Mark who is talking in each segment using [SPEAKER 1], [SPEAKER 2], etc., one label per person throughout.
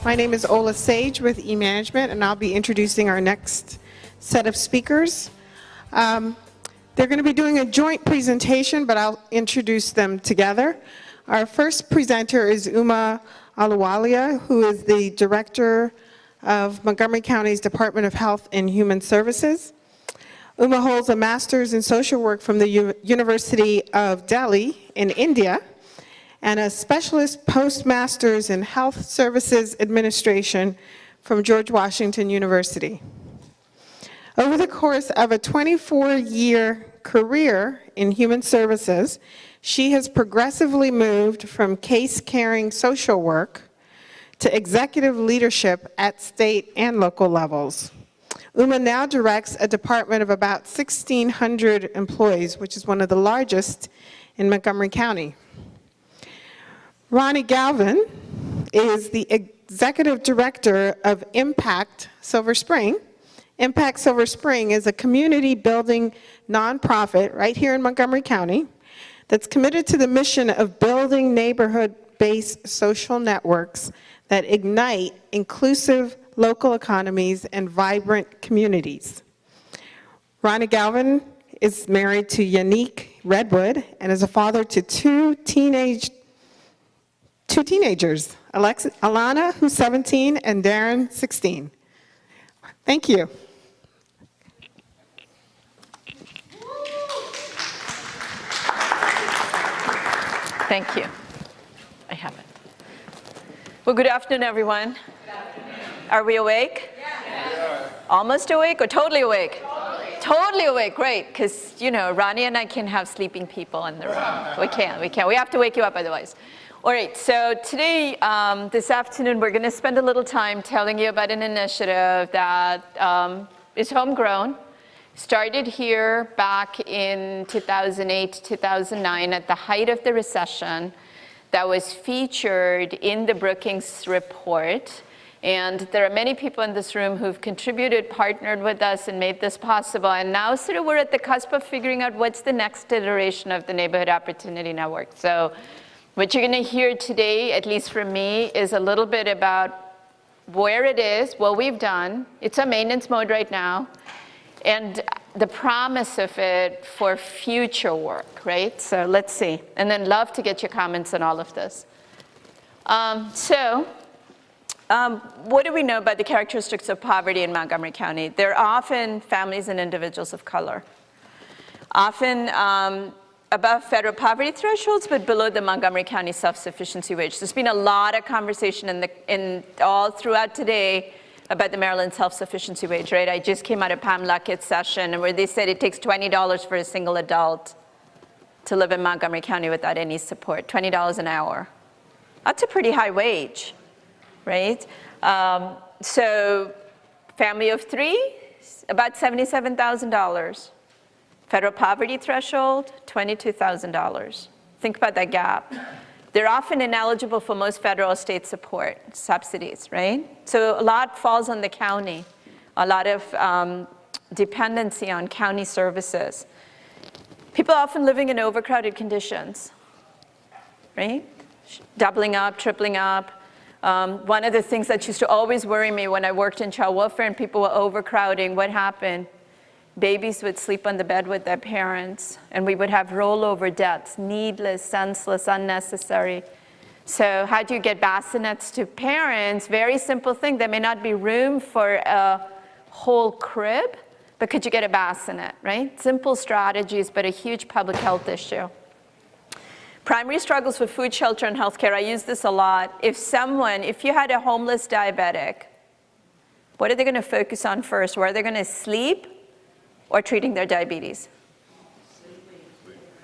[SPEAKER 1] My name is Ola Sage with eManagement, and I'll be introducing our next set of speakers. They're going to be doing a joint presentation, but I'll introduce them together. Our first presenter is Uma Aluwalia, who is the Director of Montgomery County's Department of Health and Human Services. Uma holds a master's in social work from the University of Delhi in India, and a specialist postmaster's in health services administration from George Washington University. Over the course of a 24-year career in human services, she has progressively moved from case-carrying social work to executive leadership at state and local levels. Uma now directs a department of about 1,600 employees, which is one of the largest in Montgomery County. Ronnie Galvin is the executive director of Impact Silver Spring. Impact Silver Spring is a community building nonprofit right here in Montgomery County that's committed to the mission of building neighborhood-based social networks that ignite inclusive local economies and vibrant communities. Ronnie Galvin is married to Yannick Redwood and is a father to two teenagers, Alana, who's 17, and Darren, 16. Thank you.
[SPEAKER 2] Thank you. I have it. Well, good afternoon, everyone. Good afternoon. Are we awake? Yeah. Almost awake or totally awake? Totally awake, great, because, you know, Ronnie and I can have sleeping people in the room. We can't. We have to wake you up otherwise. All right, so today, this afternoon, we're going to spend a little time telling you about an initiative that is homegrown. Started here back in 2008, 2009, at the height of the recession, that was featured in the Brookings report. And there are many people in this room who've contributed, partnered with us, and made this possible. And now sort of we're at the cusp of figuring out what's the next iteration of the Neighborhood Opportunity Network. So what you're going to hear today, at least from me, is a little bit about where it is, what we've done. It's a maintenance mode right now, and the promise of it for future work, right? So let's see. And then love to get your comments on all of this. What do we know about the characteristics of poverty in Montgomery County? They're often families and individuals of color. Often above federal poverty thresholds, but below the Montgomery County self-sufficiency wage. There's been a lot of conversation all throughout today about the Maryland self-sufficiency wage, right? I just came out of Pam Luckett's session where they said it takes $20 for a single adult to live in Montgomery County without any support, $20 an hour. That's a pretty high wage, right? So family of three, about $77,000. Federal poverty threshold, $22,000. Think about that gap. They're often ineligible for most federal state support, subsidies, right? So a lot falls on the county, a lot of dependency on county services. People often living in overcrowded conditions, right? Doubling up, tripling up. One of the things that used to always worry me when I worked in child welfare and people were overcrowding, what happened? Babies would sleep on the bed with their parents, and we would have rollover deaths, needless, senseless, unnecessary. So how do you get bassinets to parents? Very simple thing. There may not be room for a whole crib, but could you get a bassinet, right? Simple strategies, but a huge public health issue. Primary struggles with food, shelter, and healthcare. I use this a lot. If you had a homeless diabetic, what are they going to focus on first? Where are they going to sleep? Or treating their diabetes,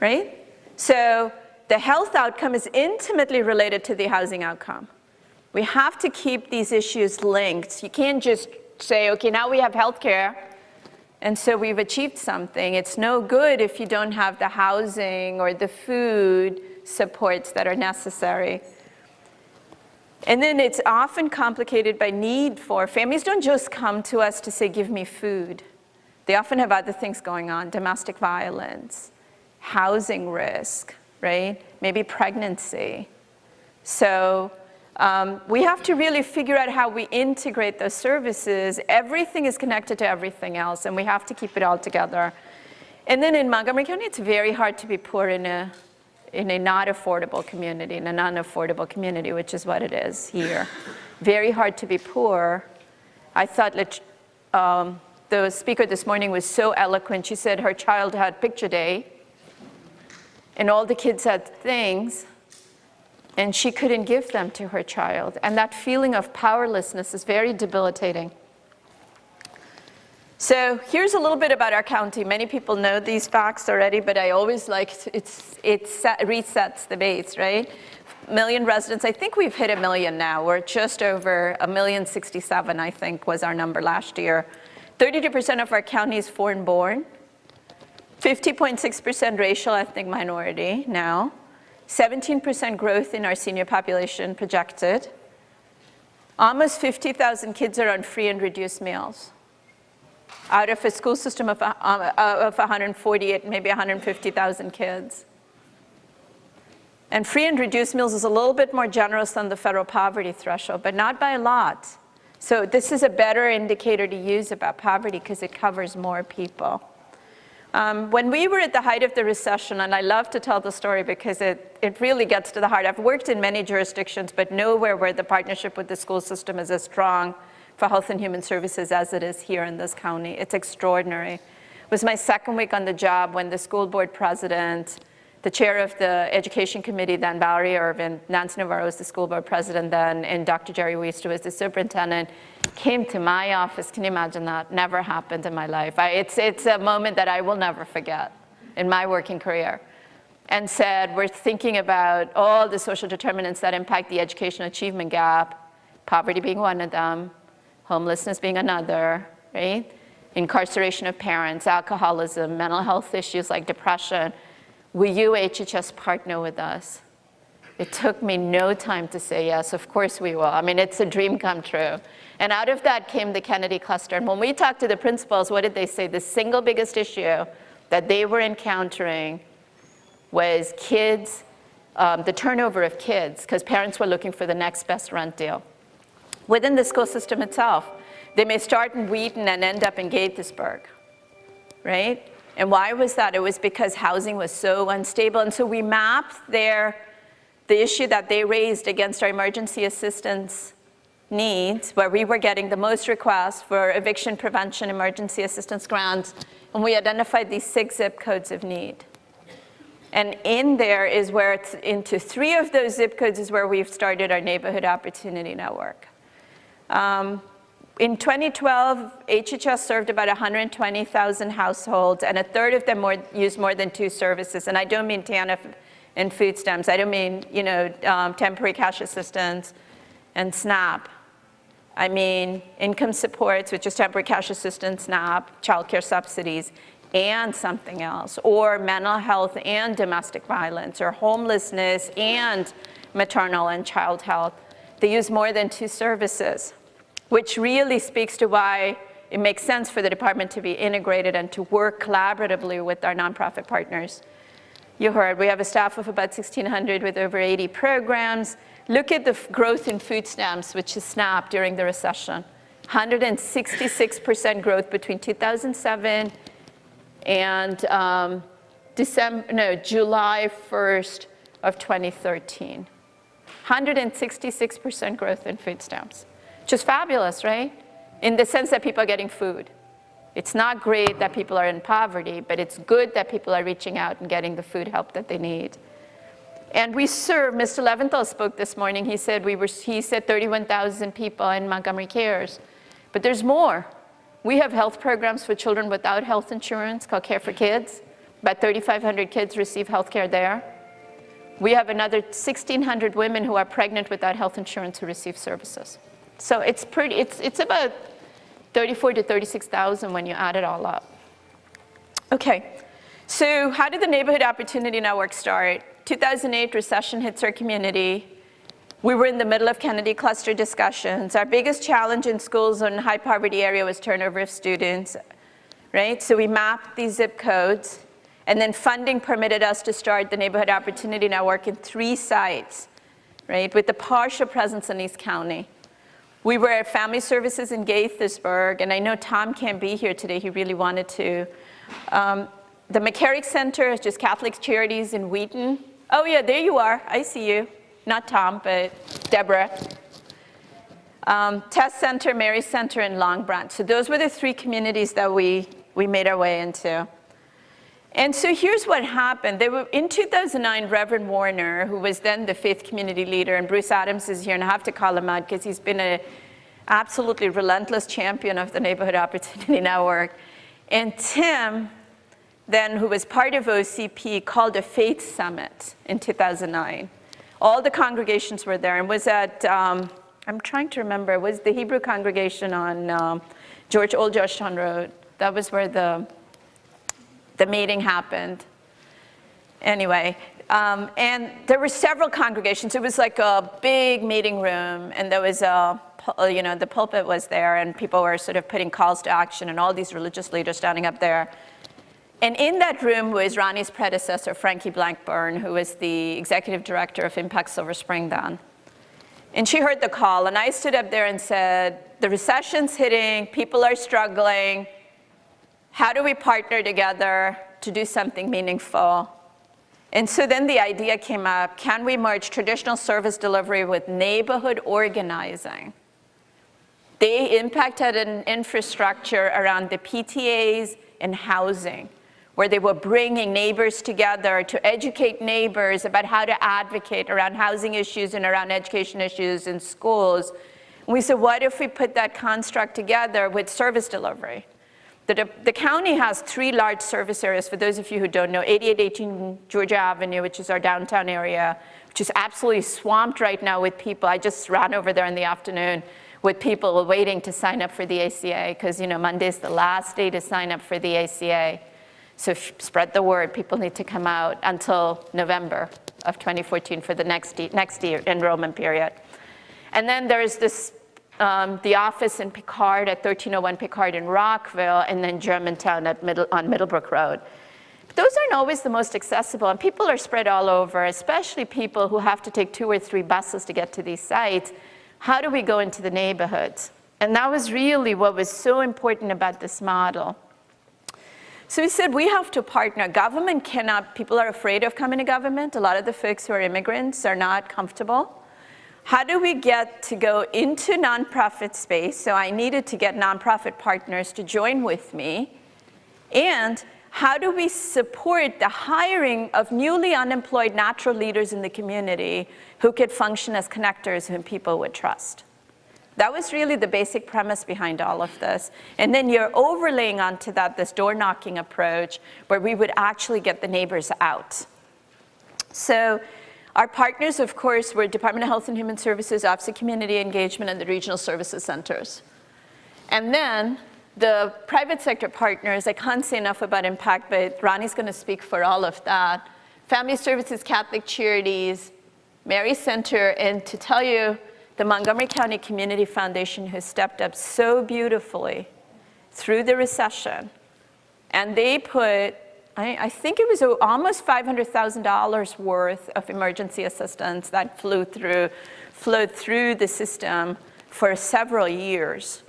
[SPEAKER 2] right? So the health outcome is intimately related to the housing outcome. We have to keep these issues linked. You can't just say, okay, now we have healthcare, and so we've achieved something. It's no good if you don't have the housing or the food supports that are necessary. And then it's often complicated by need for, families don't just come to us to say, give me food. They often have other things going on, domestic violence, housing risk, right? Maybe pregnancy. So We have to really figure out how we integrate those services. Everything is connected to everything else, and we have to keep it all together. And then in Montgomery County, it's very hard to be poor in a not affordable community, in an unaffordable community, which is what it is here. Very hard to be poor. I thought that the speaker this morning was so eloquent. She said her child had picture day, and all the kids had things, and she couldn't give them to her child. And that feeling of powerlessness is very debilitating. So here's a little bit about our county. Many people know these facts already, but I always like it resets the base, right? Million residents. I think we've hit 1 million now. We're just over 1,067,000, I think, was our number last year. 32% of our county is foreign-born. 50.6% racial ethnic minority now. 17% growth in our senior population projected. Almost 50,000 kids are on free and reduced meals, out of a school system of 148, maybe 150,000 kids. And free and reduced meals is a little bit more generous than the federal poverty threshold, but not by a lot. So this is a better indicator to use about poverty because it covers more people. When we were at the height of the recession, and I love to tell the story because it really gets to the heart. I've worked in many jurisdictions, but nowhere where the partnership with the school system is as strong for health and human services as it is here in this county. It's extraordinary. It was my second week on the job when the school board president, the chair of the education committee then, Valerie Irvin, Nancy Navarro was the school board president then, and Dr. Jerry Wiest, who was the superintendent, came to my office. Can you imagine that? Never happened in my life. It's a moment that I will never forget in my working career. And said, we're thinking about all the social determinants that impact the education achievement gap, poverty being one of them, homelessness being another, right? Incarceration of parents, alcoholism, mental health issues like depression. Will you, HHS, partner with us? It took me no time to say yes, of course we will. I mean, it's a dream come true. And out of that came the Kennedy cluster. And when we talked to the principals, what did they say? The single biggest issue that they were encountering was kids, the turnover of kids, because parents were looking for the next best rent deal. Within the school system itself, they may start in Wheaton and end up in Gaithersburg, right? And why was that? It was because housing was so unstable. And so we mapped the issue that they raised against our emergency assistance needs, where we were getting the most requests for eviction prevention emergency assistance grants, and we identified these 6 zip codes of need. And in there is where it's into 3 of those zip codes is where we've started our neighborhood opportunity network. In 2012, HHS served about 120,000 households, and a third of them used more than 2 services. And I don't mean TANF and food stamps. I don't mean, temporary cash assistance and SNAP. I mean income supports, which is temporary cash assistance, SNAP, childcare subsidies, and something else, or mental health and domestic violence, or homelessness and maternal and child health. They use more than 2 services, which really speaks to why it makes sense for the department to be integrated and to work collaboratively with our nonprofit partners. You heard, we have a staff of about 1,600 with over 80 programs. Look at the growth in food stamps, which is SNAP during the recession. 166% growth between 2007 and July 1st of 2013. 166% growth in food stamps, which is fabulous, right? In the sense that people are getting food. It's not great that people are in poverty, but it's good that people are reaching out and getting the food help that they need. And we serve, Mr. Leventhal spoke this morning, he said 31,000 people in Montgomery Cares, but there's more. We have health programs for children without health insurance called Care for Kids. About 3,500 kids receive health care there. We have another 1,600 women who are pregnant without health insurance who receive services. So it's about 34,000 to 36,000 when you add it all up. Okay, so how did the Neighborhood Opportunity Network start? 2008, recession hits our community. We were in the middle of Kennedy cluster discussions. Our biggest challenge in schools in high poverty area was turnover of students, right? So we mapped these zip codes, and then funding permitted us to start the Neighborhood Opportunity Network in 3 sites. right, with the partial presence in East County. We were at Family Services in Gaithersburg, and I know Tom can't be here today. He really wanted to. The McCarrick Center is just Catholic Charities in Wheaton. Oh yeah, there you are. I see you. Not Tom, but Deborah. Test Center, Mary Center, and Long Branch. So those were the 3 communities that we made our way into. And so here's what happened. In 2009, Reverend Warner, who was then the 5th community leader, and Bruce Adams is here, and I have to call him out because he's been an absolutely relentless champion of the Neighborhood Opportunity Network. And Tim, then, who was part of OCP, called a faith summit in 2009. All the congregations were there, and was at, I'm trying to remember, it was the Hebrew congregation on Old Georgetown Road. That was where the meeting happened. Anyway, and there were several congregations. It was like a big meeting room, and there was the pulpit was there, and people were sort of putting calls to action, and all these religious leaders standing up there. And in that room was Ronnie's predecessor, Frankie Blackburn, who was the executive director of Impact Silver Spring then. And she heard the call, and I stood up there and said, the recession's hitting, people are struggling. How do we partner together to do something meaningful? And so then the idea came up, can we merge traditional service delivery with neighborhood organizing? They impacted an infrastructure around the PTAs and housing, where they were bringing neighbors together to educate neighbors about how to advocate around housing issues and around education issues in schools. And we said, what if we put that construct together with service delivery? The county has 3 large service areas, for those of you who don't know, 8818 Georgia Avenue, which is our downtown area, which is absolutely swamped right now with people. I just ran over there in the afternoon with people waiting to sign up for the ACA, because Monday's the last day to sign up for the ACA. So spread the word, people need to come out until November of 2014 for the next year enrollment period. And then there's this the office in Picard at 1301 Picard in Rockville, and then Germantown on Middlebrook Road. But those aren't always the most accessible, and people are spread all over, especially people who have to take 2 or 3 buses to get to these sites. How do we go into the neighborhoods? And that was really what was so important about this model. So we said we have to partner. Government cannot, people are afraid of coming to government. A lot of the folks who are immigrants are not comfortable. How do we get to go into nonprofit space? So I needed to get nonprofit partners to join with me. And how do we support the hiring of newly unemployed natural leaders in the community who could function as connectors whom people would trust? That was really the basic premise behind all of this. And then you're overlaying onto that this door-knocking approach where we would actually get the neighbors out. So our partners, of course, were Department of Health and Human Services, Office of Community Engagement, and the regional services centers. And then the private sector partners, I can't say enough about impact, but Ronnie's going to speak for all of that. Family Services, Catholic Charities, Mary Center, and to tell you, the Montgomery County Community Foundation has stepped up so beautifully through the recession. And they put, I think it was almost $500,000 worth of emergency assistance that flowed through the system for several years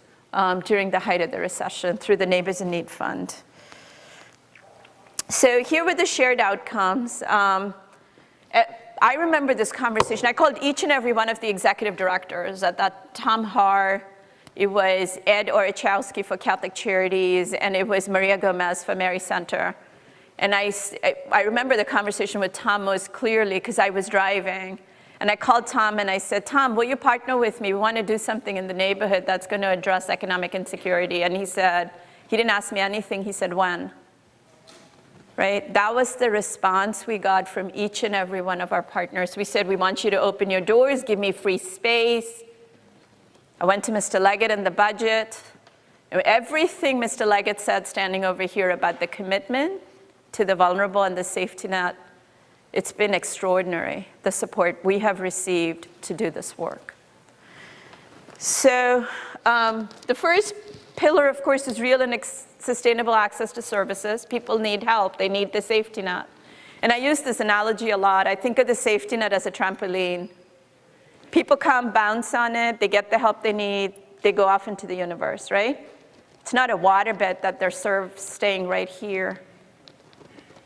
[SPEAKER 2] during the height of the recession through the Neighbors in Need Fund. So here were the shared outcomes. I remember this conversation. I called each and every one of the executive directors, at that Tom Haar, it was Ed Orachowski for Catholic Charities, and it was Maria Gomez for Mary Center. And I remember the conversation with Tom most clearly because I was driving. And I called Tom and I said, Tom, will you partner with me? We want to do something in the neighborhood that's going to address economic insecurity. And he said, he didn't ask me anything, he said, when? Right? That was the response we got from each and every one of our partners. We said, we want you to open your doors, give me free space. I went to Mr. Leggett in the budget. Everything Mr. Leggett said standing over here about the commitment to the vulnerable and the safety net, it's been extraordinary, the support we have received to do this work. So the first pillar, of course, is real and sustainable access to services. People need help. They need the safety net. And I use this analogy a lot. I think of the safety net as a trampoline. People come, bounce on it, they get the help they need, they go off into the universe, right? It's not a waterbed that they're served staying right here.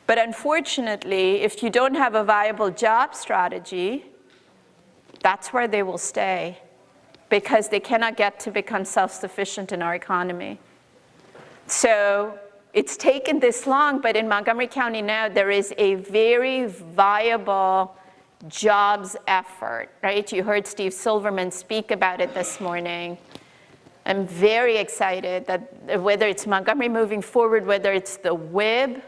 [SPEAKER 2] But unfortunately, if you don't have a viable job strategy, that's where they will stay, because they cannot get to become self-sufficient in our economy. So it's taken this long, but in Montgomery County now, there is a very viable jobs effort, right? You heard Steve Silverman speak about it this morning. I'm very excited that whether it's Montgomery moving forward, whether it's the WIB,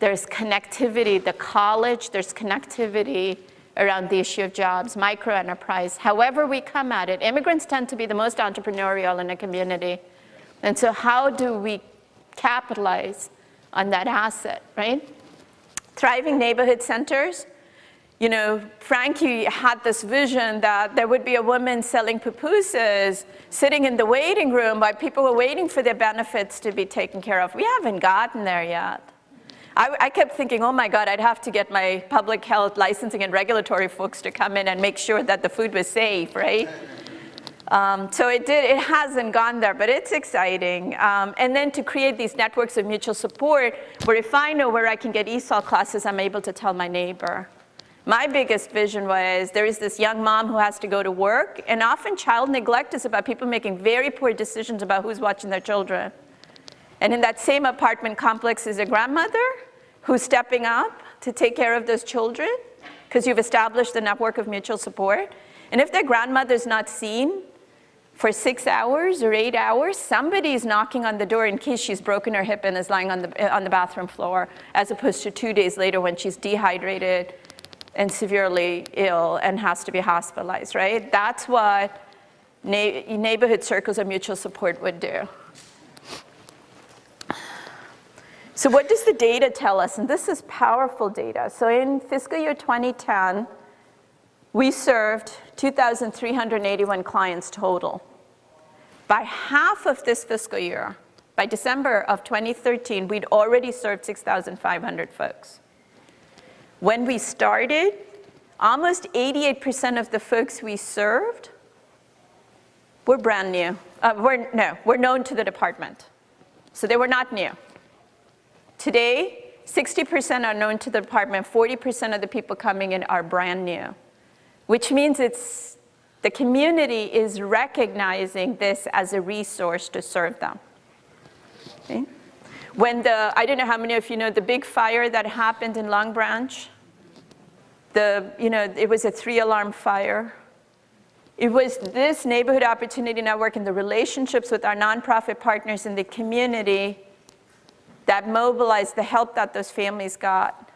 [SPEAKER 2] there's connectivity, the college, there's connectivity around the issue of jobs, microenterprise. However we come at it, immigrants tend to be the most entrepreneurial in a community. And so how do we capitalize on that asset, right? Thriving neighborhood centers. You know, Frankie had this vision that there would be a woman selling pupusas sitting in the waiting room while people were waiting for their benefits to be taken care of. We haven't gotten there yet. I kept thinking, oh my God, I'd have to get my public health licensing and regulatory folks to come in and make sure that the food was safe, right? So it hasn't gone there, but it's exciting. And then to create these networks of mutual support, where if I know where I can get ESOL classes, I'm able to tell my neighbor. My biggest vision was there is this young mom who has to go to work, and often child neglect is about people making very poor decisions about who's watching their children. And in that same apartment complex is a grandmother who's stepping up to take care of those children, because you've established a network of mutual support. And if their grandmother's not seen for 6 hours or 8 hours, somebody's knocking on the door in case she's broken her hip and is lying on the bathroom floor, as opposed to 2 days later when she's dehydrated and severely ill and has to be hospitalized, right? That's what neighborhood circles of mutual support would do. So what does the data tell us? And this is powerful data. So in fiscal year 2010, we served 2,381 clients total. By half of this fiscal year, by December of 2013, we'd already served 6,500 folks. When we started, almost 88% of the folks we served were brand new. Were known to the department. So they were not new. Today, 60% are known to the department, 40% of the people coming in are brand new, which means the community is recognizing this as a resource to serve them. Okay? When I don't know how many of you know the big fire that happened in Long Branch, it was a 3-alarm fire. It was this Neighborhood Opportunity Network and the relationships with our nonprofit partners in the community that mobilized the help that those families got.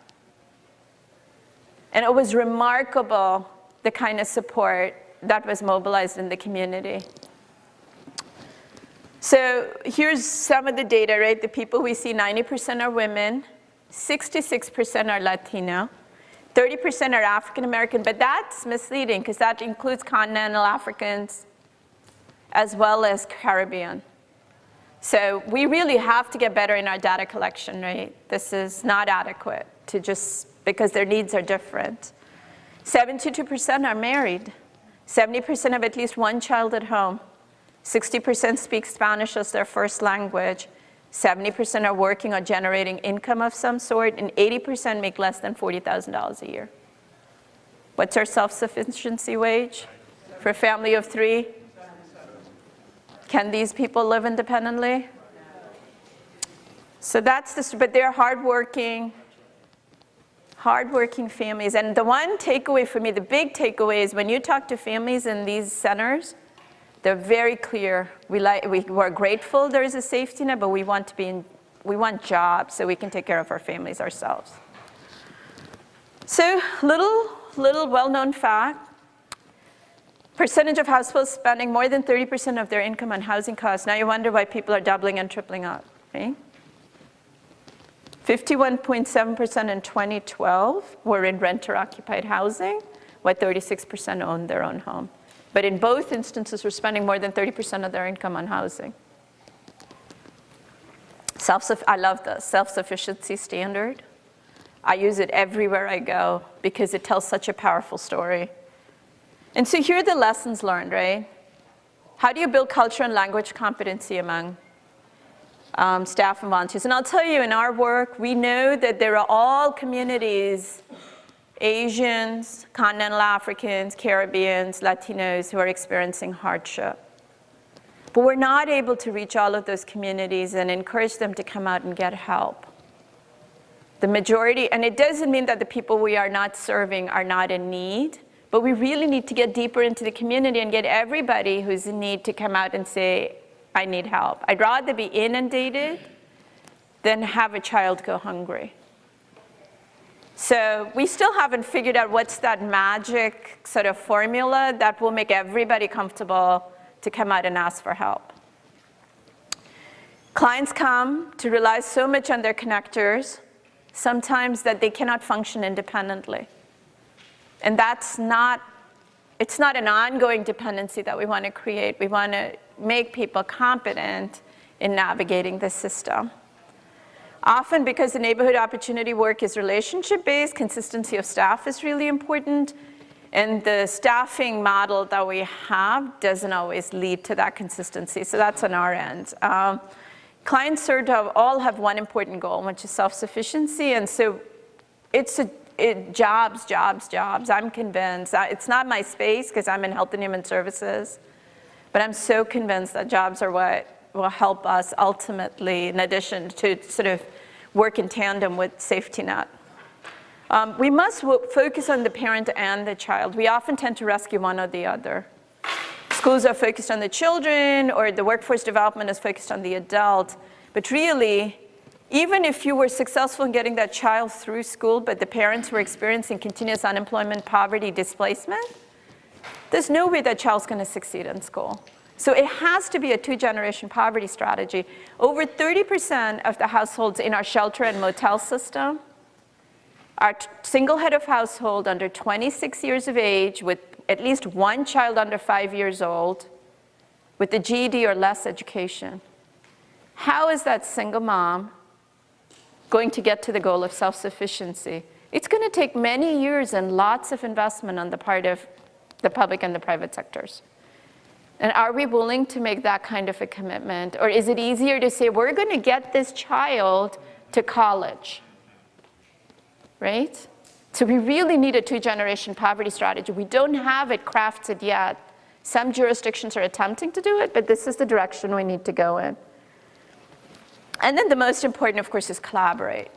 [SPEAKER 2] And it was remarkable, the kind of support that was mobilized in the community. So here's some of the data, right? The people we see, 90% are women, 66% are Latino, 30% are African American, but that's misleading because that includes continental Africans as well as Caribbean. So we really have to get better in our data collection, right? This is not adequate to because their needs are different. 72% are married. 70% have at least one child at home. 60% speak Spanish as their first language. 70% are working or generating income of some sort, and 80% make less than $40,000 a year. What's our self-sufficiency wage for a family of 3? Can these people live independently? So that's but they're hardworking families. And the one takeaway for me, the big takeaway is when you talk to families in these centers, they're very clear. We're grateful there is a safety net, but we want jobs so we can take care of our families ourselves. So little well-known fact. Percentage of households spending more than 30% of their income on housing costs. Now you wonder why people are doubling and tripling up, right? 51.7% in 2012 were in renter-occupied housing, while 36% owned their own home. But in both instances, we're spending more than 30% of their income on housing. I love the self-sufficiency standard. I use it everywhere I go because it tells such a powerful story. And so here are the lessons learned, right? How do you build culture and language competency among staff and volunteers? And I'll tell you, in our work, we know that there are all communities, Asians, continental Africans, Caribbeans, Latinos, who are experiencing hardship. But we're not able to reach all of those communities and encourage them to come out and get help. The majority, and it doesn't mean that the people we are not serving are not in need, but we really need to get deeper into the community and get everybody who's in need to come out and say, I need help. I'd rather be inundated than have a child go hungry. So we still haven't figured out what's that magic sort of formula that will make everybody comfortable to come out and ask for help. Clients come to rely so much on their connectors, sometimes that they cannot function independently. And it's not an ongoing dependency that we want to create. We want to make people competent in navigating the system. Often, because the neighborhood opportunity work is relationship-based, consistency of staff is really important, and the staffing model that we have doesn't always lead to that consistency, so that's on our end. Clients served all have one important goal, which is self-sufficiency, and so it's jobs. I'm convinced. It's not my space because I'm in health and human services, but I'm so convinced that jobs are what will help us ultimately, in addition to sort of work in tandem with safety net. We must focus on the parent and the child. We often tend to rescue one or the other. Schools are focused on the children, or the workforce development is focused on the adult. But really, even if you were successful in getting that child through school, but the parents were experiencing continuous unemployment, poverty, displacement, there's no way that child's going to succeed in school. So it has to be a two-generation poverty strategy. Over 30% of the households in our shelter and motel system are single head of household under 26 years of age with at least one child under 5 years old with a GED or less education. How is that single mom going to get to the goal of self-sufficiency? It's going to take many years and lots of investment on the part of the public and the private sectors. And are we willing to make that kind of a commitment? Or is it easier to say, we're going to get this child to college, right? So we really need a two-generation poverty strategy. We don't have it crafted yet. Some jurisdictions are attempting to do it, but this is the direction we need to go in. And then the most important, of course, is collaborate.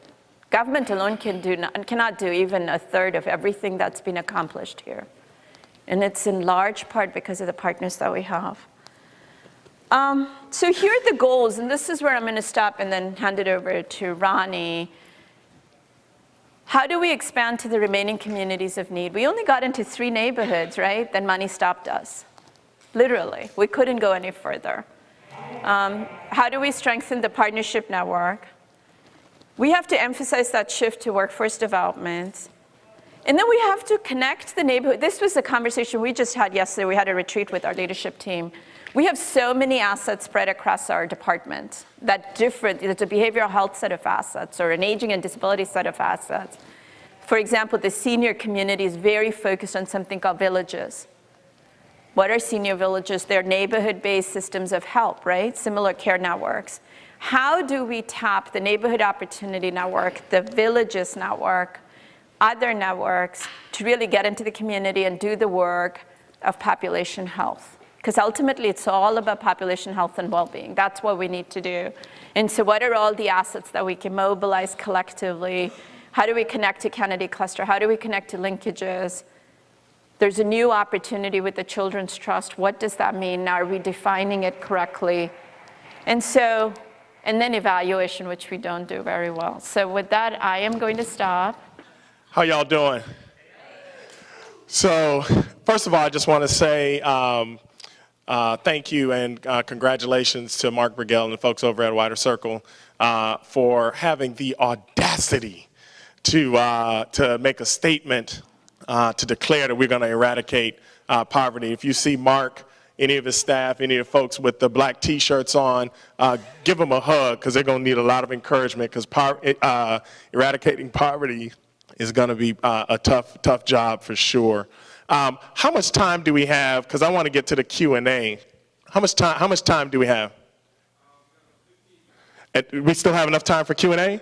[SPEAKER 2] Government alone cannot do even a third of everything that's been accomplished here. And it's in large part because of the partners that we have. So here are the goals, and this is where I'm going to stop and then hand it over to Ronnie. How do we expand to the remaining communities of need? We only got into 3 neighborhoods, right? Then money stopped us. Literally, we couldn't go any further. How do we strengthen the partnership network? We have to emphasize that shift to workforce development. And then we have to connect the neighborhood. This was a conversation we just had yesterday. We had a retreat with our leadership team. We have so many assets spread across our department that different, it's a behavioral health set of assets or an aging and disability set of assets. For example, the senior community is very focused on something called villages. What are senior villages? They're neighborhood-based systems of help, right? Similar care networks. How do we tap the neighborhood opportunity network, the villages network, other networks to really get into the community and do the work of population health? Because ultimately, it's all about population health and well-being. That's what we need to do. And so what are all the assets that we can mobilize collectively? How do we connect to Kennedy Cluster? How do we connect to linkages? There's a new opportunity with the Children's Trust. What does that mean? Are we defining it correctly? And then evaluation, which we don't do very well. So with that, I am going to stop.
[SPEAKER 3] How y'all doing? So first of all, I just want to say thank you and congratulations to Mark Brigel and the folks over at Wider Circle for having the audacity to make a statement to declare that we're going to eradicate poverty. If you see Mark, any of his staff, any of the folks with the black T-shirts on, give them a hug because they're going to need a lot of encouragement because eradicating poverty is going to be a tough job for sure. How much time do we have? Because I want to get to the Q&A. How much time do we have? We still have enough time for Q&A?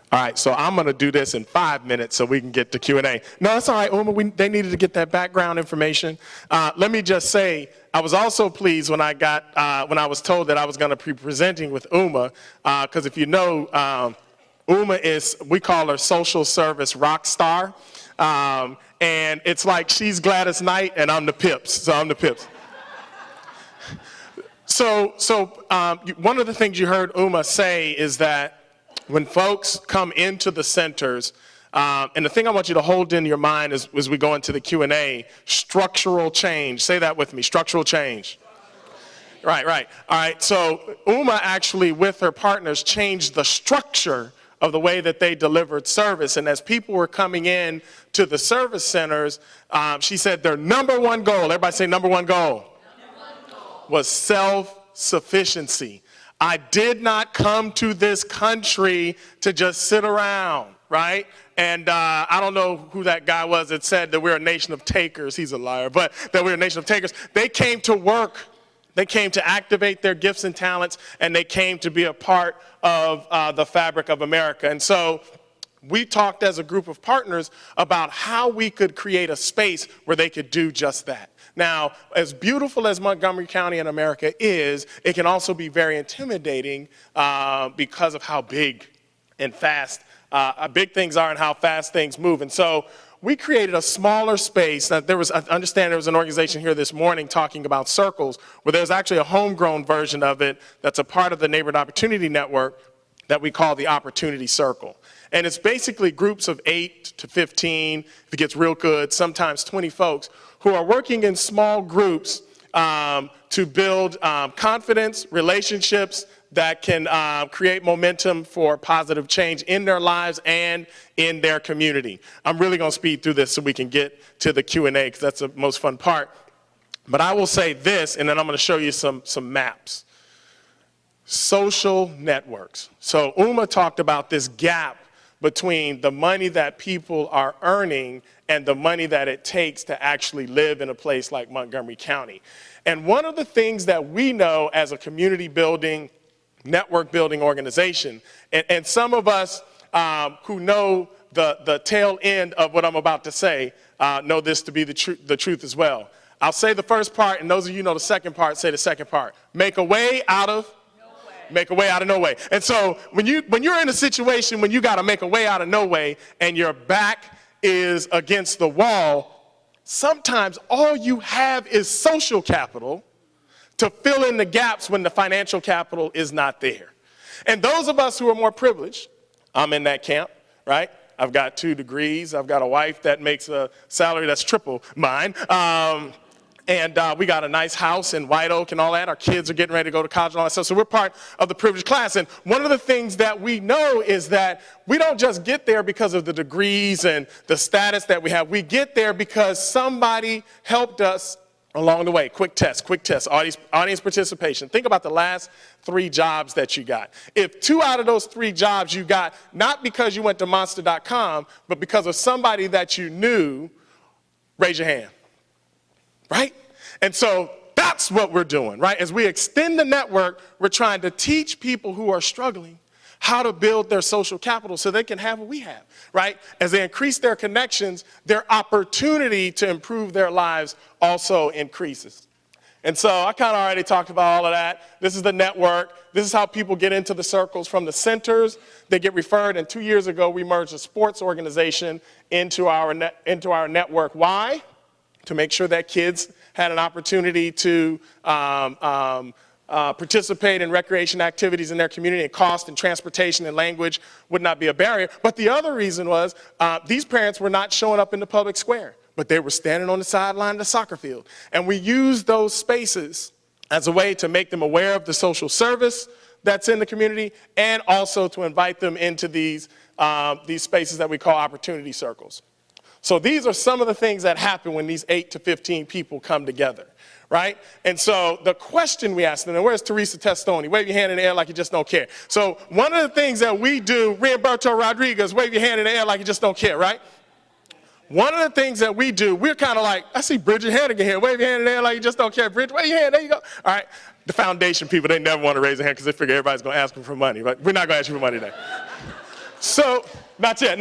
[SPEAKER 3] All right, so I'm going to do this in 5 minutes so we can get to Q&A. No, that's all right, Uma. They needed to get that background information. Let me just say, I was also pleased when I was told that I was going to be presenting with Uma, because if you know, Uma is, we call her social service rock star, and it's like she's Gladys Knight and I'm the Pips, so I'm the Pips. So one of the things you heard Uma say is that when folks come into the centers, and the thing I want you to hold in your mind as we go into the Q&A, structural change. Say that with me, structural change. Right. All right, so Uma actually, with her partners, changed the structure of the way that they delivered service. And as people were coming in to the service centers, she said their number one goal, everybody say number one goal, was self-sufficiency. I did not come to this country to just sit around, right? And I don't know who that guy was that said that we're a nation of takers. He's a liar, but that we're a nation of takers. They came to work. They came to activate their gifts and talents, and they came to be a part of the fabric of America. And so we talked as a group of partners about how we could create a space where they could do just that. Now, as beautiful as Montgomery County in America is, it can also be very intimidating because of how big and fast big things are and how fast things move. And so we created a smaller space. Now, I understand there was an organization here this morning talking about circles, where there's actually a homegrown version of it that's a part of the Neighborhood Opportunity Network that we call the Opportunity Circle. And it's basically groups of 8 to 15, if it gets real good, sometimes 20 folks, who are working in small groups to build confidence, relationships that can create momentum for positive change in their lives and in their community. I'm really going to speed through this so we can get to the Q&A, because that's the most fun part. But I will say this, and then I'm going to show you some maps. Social networks. So Uma talked about this gap between the money that people are earning and the money that it takes to actually live in a place like Montgomery County. And one of the things that we know as a community building, network building organization, and some of us who know the tail end of what I'm about to say know this to be the truth as well. I'll say the first part, and those of you who know the second part, say the second part. Make a way out of make a way out of no way. And so when you're in a situation when you got to make a way out of no way and your back is against the wall, sometimes all you have is social capital to fill in the gaps when the financial capital is not there. And those of us who are more privileged, I'm in that camp, right? I've got 2 degrees. I've got a wife that makes a salary that's triple mine. And we got a nice house in White Oak and all that. Our kids are getting ready to go to college and all that stuff. So we're part of the privileged class. And one of the things that we know is that we don't just get there because of the degrees and the status that we have. We get there because somebody helped us along the way. Quick test, audience participation. Think about the last 3 jobs that you got. If 2 out of those 3 jobs you got, not because you went to monster.com, but because of somebody that you knew, raise your hand. Right? And so that's what we're doing, right? As we extend the network, we're trying to teach people who are struggling how to build their social capital so they can have what we have, right? As they increase their connections, their opportunity to improve their lives also increases. And so I kind of already talked about all of that. This is the network. This is how people get into the circles from the centers. They get referred, and 2 years ago, we merged a sports organization into our network. Why? To make sure that kids had an opportunity to participate in recreation activities in their community, and cost and transportation and language would not be a barrier. But the other reason was these parents were not showing up in the public square, but they were standing on the sideline of the soccer field. And we used those spaces as a way to make them aware of the social service that's in the community, and also to invite them into these spaces that we call opportunity circles. So these are some of the things that happen when these 8 to 15 people come together, right? And so the question we asked them, and where's Teresa Testoni? Wave your hand in the air like you just don't care. So one of the things that we do, Rianberto Rodriguez, wave your hand in the air like you just don't care, right? One of the things that we do, we're kind of like, I see Bridget Hannigan here. Wave your hand in the air like you just don't care. Bridget, wave your hand, there you go. All right, the foundation people, they never want to raise their hand because they figure everybody's going to ask them for money, but we're not going to ask you for money today. So, not yet.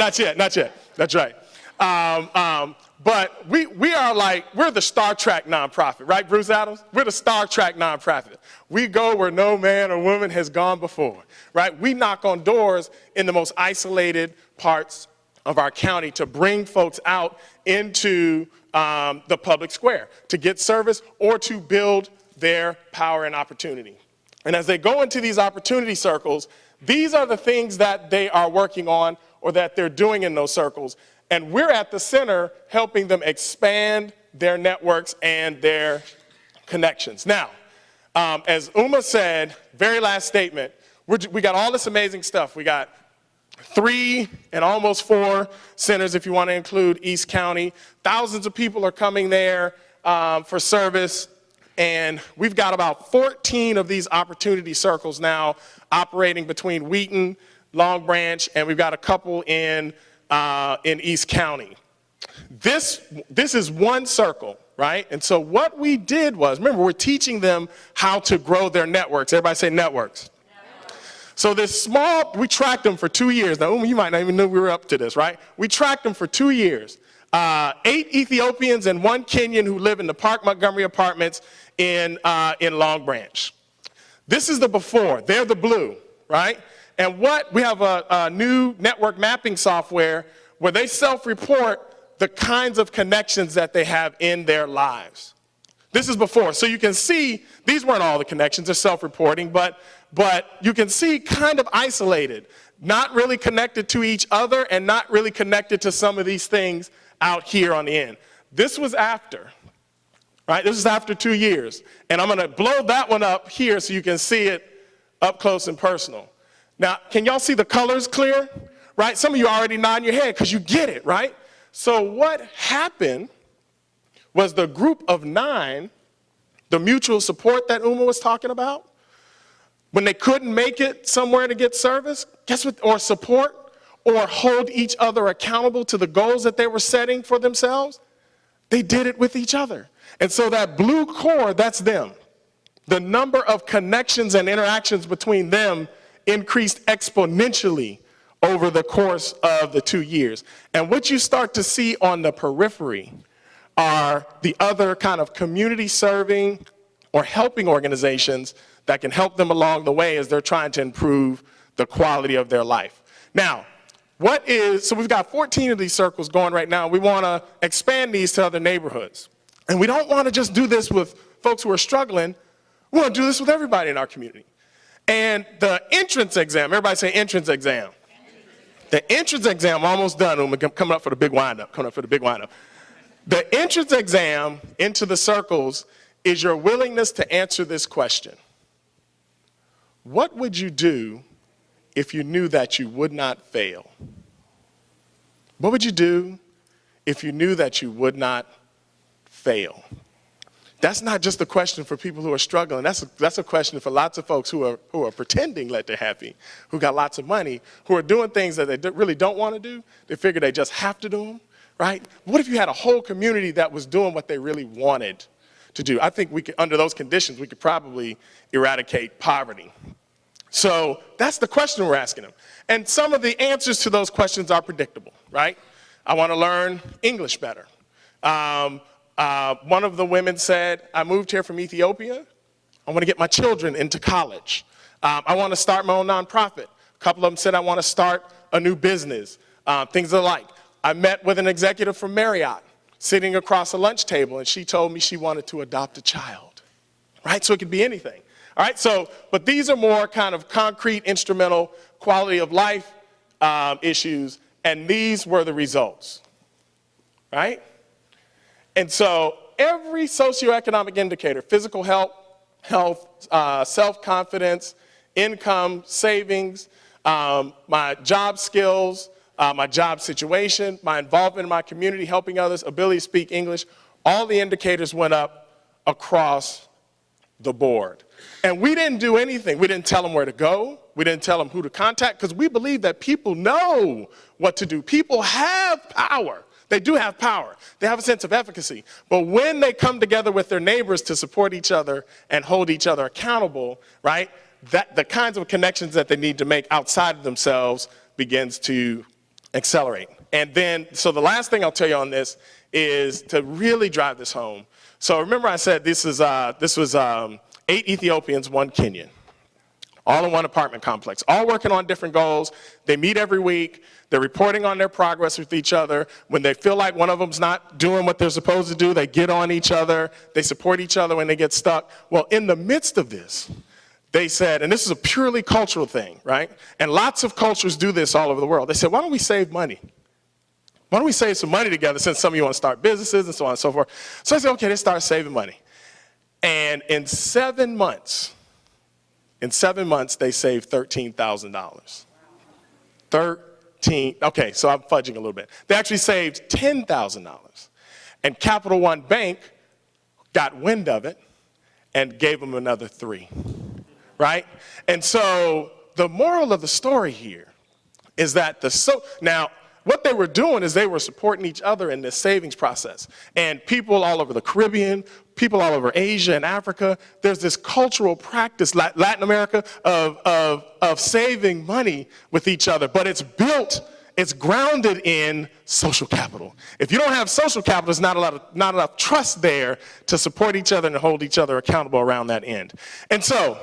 [SPEAKER 3] That's right. But we are like, we're the Star Trek nonprofit, right, Bruce Adams? We're the Star Trek nonprofit. We go where no man or woman has gone before, right? We knock on doors in the most isolated parts of our county to bring folks out into the public square to get service or to build their power and opportunity. And as they go into these opportunity circles, these are the things that they are working on or that they're doing in those circles. And we're at the center helping them expand their networks and their connections. Now, as Uma said, very last statement, we got all this amazing stuff. We got 3 and almost 4 centers if you want to include East County. Thousands of people are coming there for service. And we've got about 14 of these opportunity circles now operating between Wheaton, Long Branch, and we've got a couple in East County. This is one circle, right? And so what we did was, remember, we're teaching them how to grow their networks. Everybody say networks. So this small, we tracked them for 2 years. Now, you might not even know we were up to this, right? We tracked them for 2 years. 8 Ethiopians and 1 Kenyan who live in the Park Montgomery apartments in Long Branch. This is the before. They're the blue, right? And we have a new network mapping software where they self-report the kinds of connections that they have in their lives. This is before. So you can see, these weren't all the connections, they're self-reporting, but you can see kind of isolated, not really connected to each other and not really connected to some of these things out here on the end. This was after, right? This is after 2 years. And I'm going to blow that one up here so you can see it up close and personal. Now, can y'all see the colors clear? Right? Some of you already nodding your head because you get it, right? So what happened was the group of 9, the mutual support that Uma was talking about, when they couldn't make it somewhere to get service, guess what, or support, or hold each other accountable to the goals that they were setting for themselves, they did it with each other. And so that blue core, that's them. The number of connections and interactions between them increased exponentially over the course of the 2 years. And what you start to see on the periphery are the other kind of community serving or helping organizations that can help them along the way as they're trying to improve the quality of their life. Now, so we've got 14 of these circles going right now. We want to expand these to other neighborhoods. And we don't want to just do this with folks who are struggling. We want to do this with everybody in our community. And the entrance exam, everybody say entrance exam. The entrance exam, almost done. We're coming up for the big windup, The entrance exam into the circles is your willingness to answer this question. What would you do if you knew that you would not fail? What would you do if you knew that you would not fail? That's not just a question for people who are struggling. That's a question for lots of folks who are pretending that they're happy, who got lots of money, who are doing things that they really don't want to do. They figure they just have to do them, right? What if you had a whole community that was doing what they really wanted to do? I think we could, under those conditions, we could probably eradicate poverty. So that's the question we're asking them. And some of the answers to those questions are predictable, right? I want to learn English better. One of the women said, I moved here from Ethiopia. I want to get my children into college. I want to start my own nonprofit. A couple of them said, I want to start a new business, things alike. I met with an executive from Marriott sitting across a lunch table, and she told me she wanted to adopt a child, right? So it could be anything. All right, but these are more kind of concrete, instrumental, quality of life issues, and these were the results, right? And so every socioeconomic indicator, physical health, self-confidence, income, savings, my job skills, my job situation, my involvement in my community, helping others, ability to speak English, all the indicators went up across the board. And we didn't do anything. We didn't tell them where to go. We didn't tell them who to contact, because we believe that people know what to do. People have power. They do have power. They have a sense of efficacy. But when they come together with their neighbors to support each other and hold each other accountable, right, that the kinds of connections that they need to make outside of themselves begins to accelerate. And then, so the last thing I'll tell you on this is to really drive this home. So remember I said this was 8 Ethiopians, 1 Kenyan, all in one apartment complex, all working on different goals. They meet every week. They're reporting on their progress with each other. When they feel like one of them's not doing what they're supposed to do, they get on each other. They support each other when they get stuck. Well, in the midst of this, they said, and this is a purely cultural thing, right? And lots of cultures do this all over the world. They said, why don't we save money? Why don't we save some money together, since some of you want to start businesses and so on and so forth? So I said, okay, let's start saving money. And in 7 months, they saved $13,000. 13, okay, so I'm fudging a little bit. They actually saved $10,000. And Capital One Bank got wind of it and gave them another 3, right? And so the moral of the story here is that now, what they were doing is they were supporting each other in this savings process. And people all over the Caribbean, people all over Asia and Africa, there's this cultural practice, Latin America, of saving money with each other. But it's grounded in social capital. If you don't have social capital, there's not enough trust there to support each other and hold each other accountable around that end. And so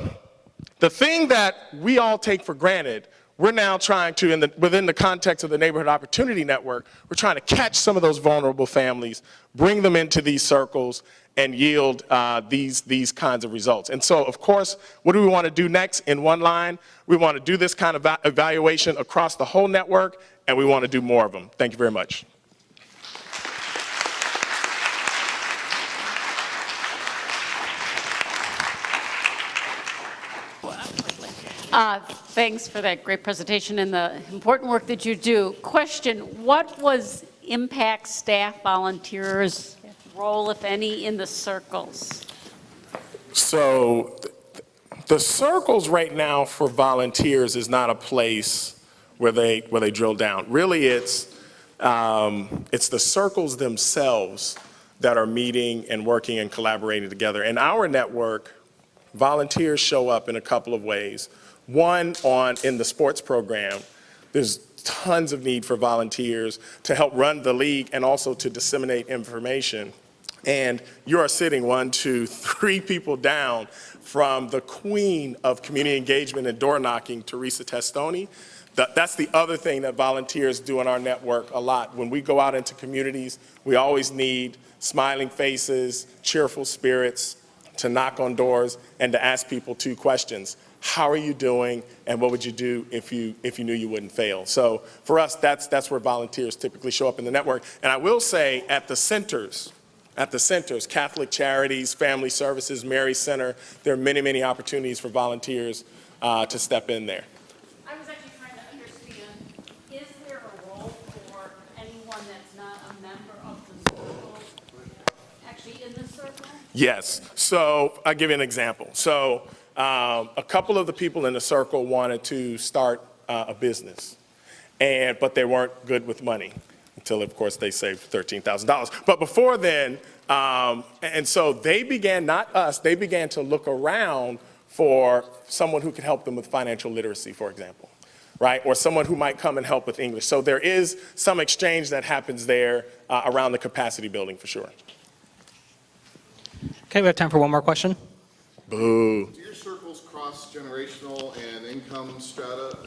[SPEAKER 3] the thing that we all take for granted, we're now trying to, within the context of the Neighborhood Opportunity Network, we're trying to catch some of those vulnerable families, bring them into these circles, and yield these kinds of results. And so, of course, what do we want to do next in one line? We want to do this kind of evaluation across the whole network, and we want to do more of them. Thank you very much.
[SPEAKER 4] Thanks for that great presentation and the important work that you do. Question, what was Impact staff volunteers' role, if any, in the circles?
[SPEAKER 3] So the circles right now for volunteers is not a place where they drill down. Really, it's the circles themselves that are meeting and working and collaborating together. In our network, volunteers show up in a couple of ways. One, in the sports program, there's tons of need for volunteers to help run the league and also to disseminate information. And you are sitting 1, 2, 3 people down from the queen of community engagement and door knocking, Teresa Testoni. That's the other thing that volunteers do in our network a lot. When we go out into communities, we always need smiling faces, cheerful spirits to knock on doors and to ask people 2 questions. How are you doing, and what would you do if you knew you wouldn't fail? So for us, that's where volunteers typically show up in the network. And I will say at the centers, Catholic Charities, Family Services, Mary Center, there are many, many opportunities for volunteers to step in there.
[SPEAKER 4] I was actually trying to understand, is there a role for anyone that's not a member of the circle, actually in the circle?
[SPEAKER 3] Yes. So I'll give you an example. So a couple of the people in the circle wanted to start a business, but they weren't good with money until, of course, they saved $13,000. But before then, and so they began, not us, they began to look around for someone who could help them with financial literacy, for example, right? Or someone who might come and help with English. So there is some exchange that happens there around the capacity building, for sure.
[SPEAKER 5] Okay, we have time for one more question.
[SPEAKER 3] Boo.
[SPEAKER 6] Do your circles cross-generational and income strata?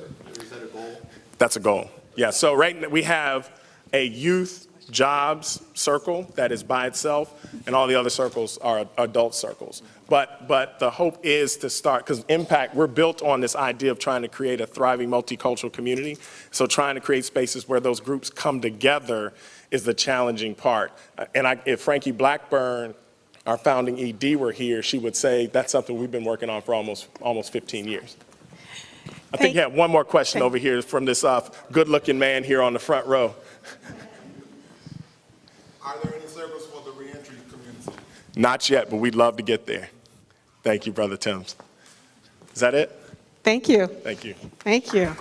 [SPEAKER 6] Is that a goal?
[SPEAKER 3] That's a goal. Yeah, so right now we have a youth jobs circle that is by itself, and all the other circles are adult circles. But the hope is to start, because Impact, we're built on this idea of trying to create a thriving multicultural community. So trying to create spaces where those groups come together is the challenging part. And if Frankie Blackburn, our founding ED, were here, she would say that's something we've been working on for almost 15 years. I think you have one more question over here from this good-looking man here on the front row.
[SPEAKER 6] Are there any circles for the reentry community?
[SPEAKER 3] Not yet, but we'd love to get there. Thank you, Brother Timms. Is that it?
[SPEAKER 1] Thank you.
[SPEAKER 3] Thank you.
[SPEAKER 1] Thank you.